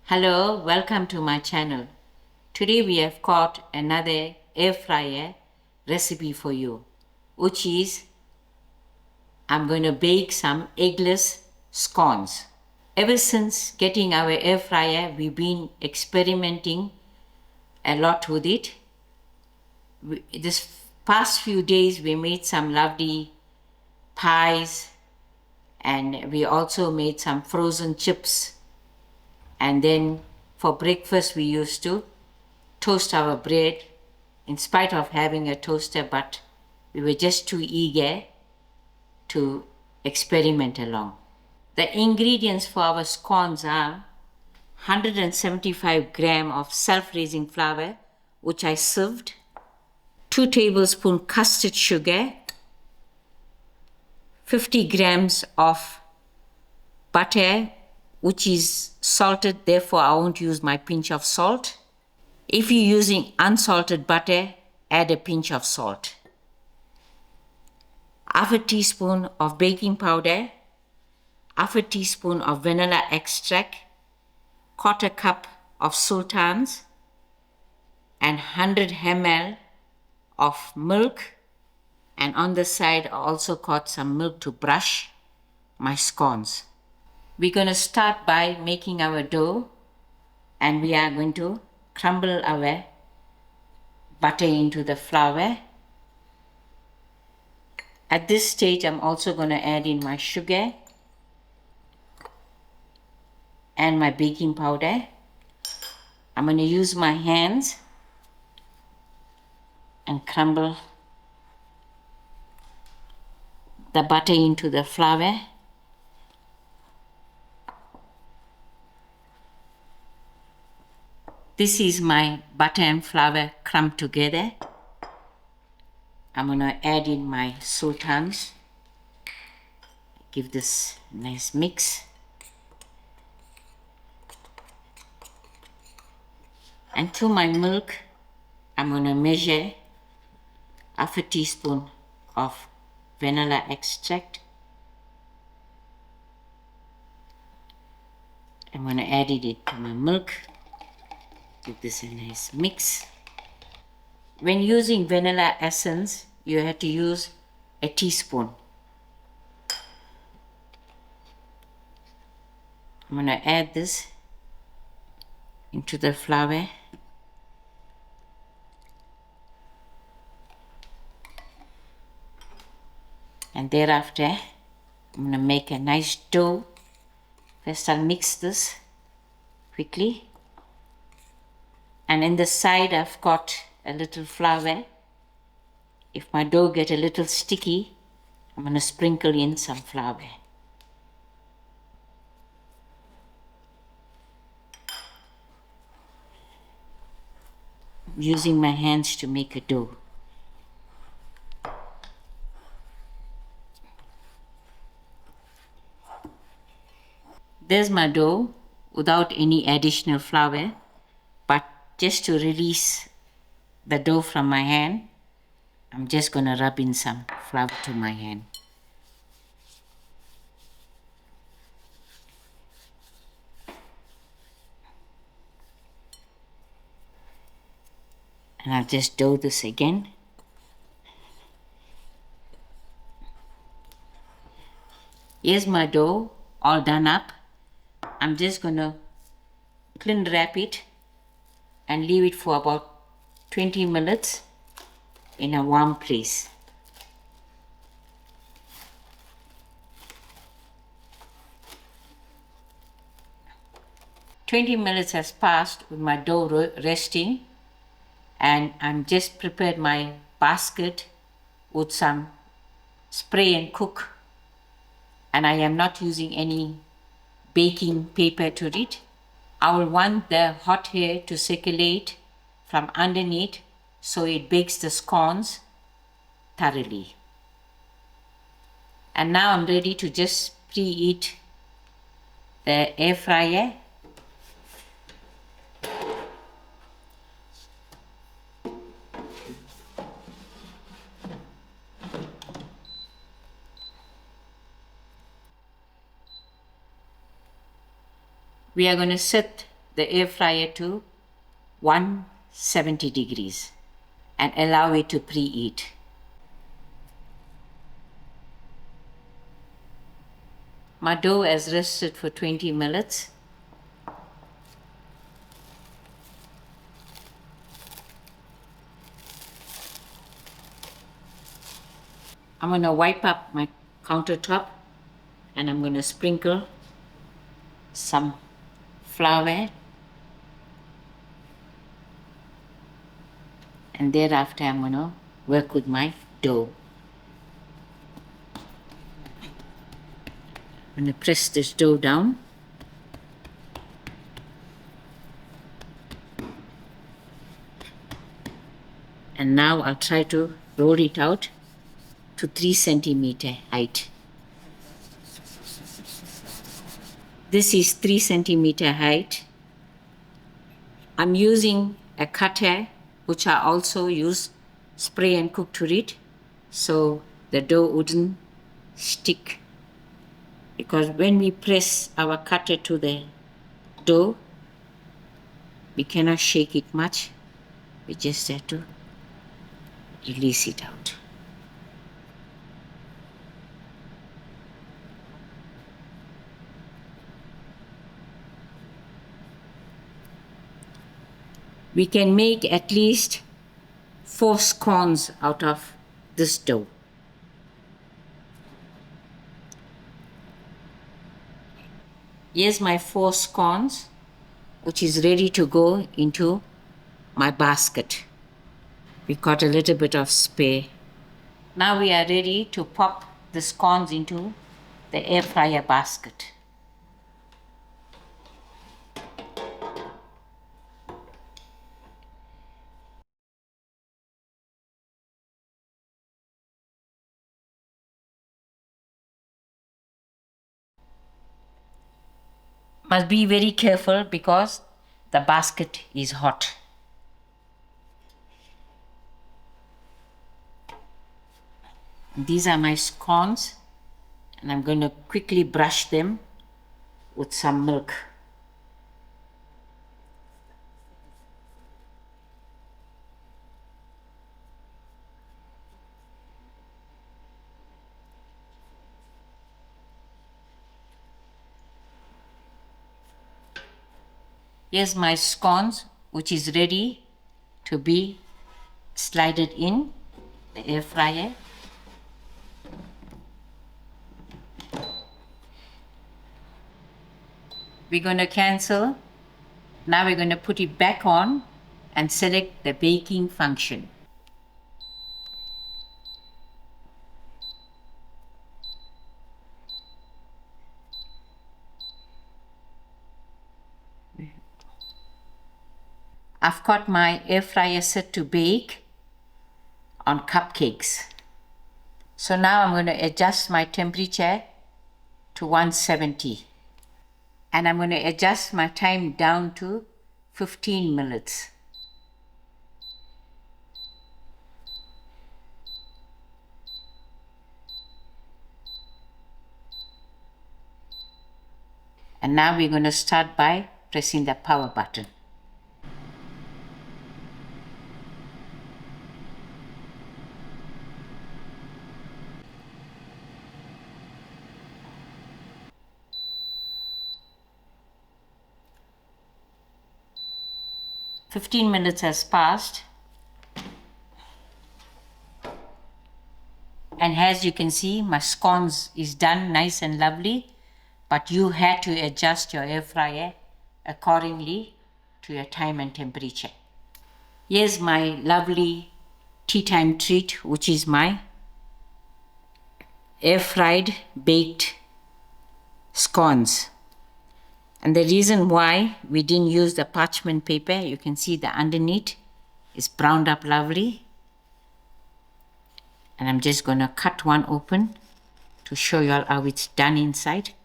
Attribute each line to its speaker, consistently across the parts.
Speaker 1: Hello, welcome to my channel. Today we have got another air fryer recipe for you, which is I'm going to bake some eggless scones. Ever since getting our air fryer, we've been experimenting a lot with it. This past few days we made some lovely pies, and we also made some frozen chips. And then for breakfast we used to toast our bread in spite of having a toaster, but we were just too eager to experiment along. The ingredients for our scones are 175 gram of self-raising flour, which I sieved, 2 tablespoons custard sugar, 50 grams of butter, which is salted, therefore I won't use my pinch of salt. If you're using unsalted butter, add a pinch of salt. Half a teaspoon of baking powder, half a teaspoon of vanilla extract, quarter cup of sultanas, and 100 ml of milk. And on the side I also got some milk to brush my scones. We're going to start by making our dough, and we are going to crumble our butter into the flour. At this stage I'm also going to add in my sugar and my baking powder. I'm going to use my hands and crumble the butter into the flour. This is my butter and flour crumbed together. I'm going to add in my sultanas. Give this a nice mix. And to my milk, I'm going to measure half a teaspoon of vanilla extract. I'm going to add it to my milk. Give this a nice mix. When using vanilla essence, you have to use a teaspoon. I'm going to add this into the flour. And thereafter, I'm going to make a nice dough. First I'll mix this quickly. And in the side I've got a little flour. If my dough get a little sticky, I'm going to sprinkle in some flour. I'm using my hands to make a dough. There's my dough without any additional flour, but just to release the dough from my hand, I'm just going to rub in some flour to my hand. And I'll just dough this again. Here's my dough all done up. I'm just going to cling wrap it and leave it for about 20 minutes in a warm place. "20 minutes has passed with my dough resting, and I'm just prepared my basket with some spray and cook, and I am not using any baking paper to it. I will want the hot air to circulate from underneath so it bakes the scones thoroughly. And now I'm ready to just preheat the air fryer. We are going to set the air fryer to 170 degrees and allow it to preheat. My dough has rested for 20 minutes. I'm going to wipe up my countertop and I'm going to sprinkle some flour, and thereafter I'm going to work with my dough. I'm going to press this dough down. And now I'll try to roll it out to 3 centimeter height. This is 3 centimeter height. I'm using a cutter, which I also use spray and cook to it, so the dough wouldn't stick. Because when we press our cutter to the dough, we cannot shake it much. We just have to release it out. We can make at least 4 scones out of this dough. Here's my 4 scones, which is ready to go into my basket. We got a little bit of spare. Now we are ready to pop the scones into the air fryer basket. Must be very careful because the basket is hot. These are my scones, and I'm going to quickly brush them with some milk. Here's my scones, which is ready to be slided in the air fryer. We're going to cancel. Now we're going to put it back on and select the baking function. I've got my air fryer set to bake on cupcakes. So now I'm going to adjust my temperature to 170. And I'm going to adjust my time down to 15 minutes. And now we're going to start by pressing the power button. "15 minutes has passed, and as you can see, my scones is done nice and lovely, but you had to adjust your air fryer accordingly to your time and temperature. Here's my lovely tea time treat, which is my air fried baked scones. And the reason why we didn't use the parchment paper, you can see the underneath is browned up lovely. And I'm just going to cut one open to show you all how it's done inside.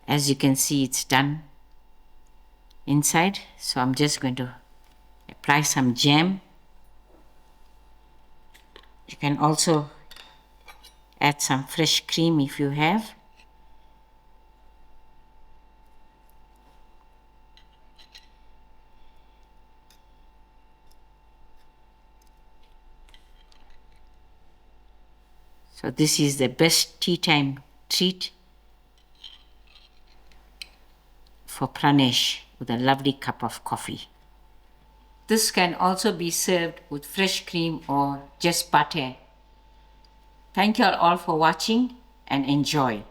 Speaker 1: As you can see, it's done inside. So I'm just going to apply some jam. You can also add some fresh cream if you have. So this is the best tea time treat for Pranesh with a lovely cup of coffee. This can also be served with fresh cream or just butter. Thank you all for watching and enjoy.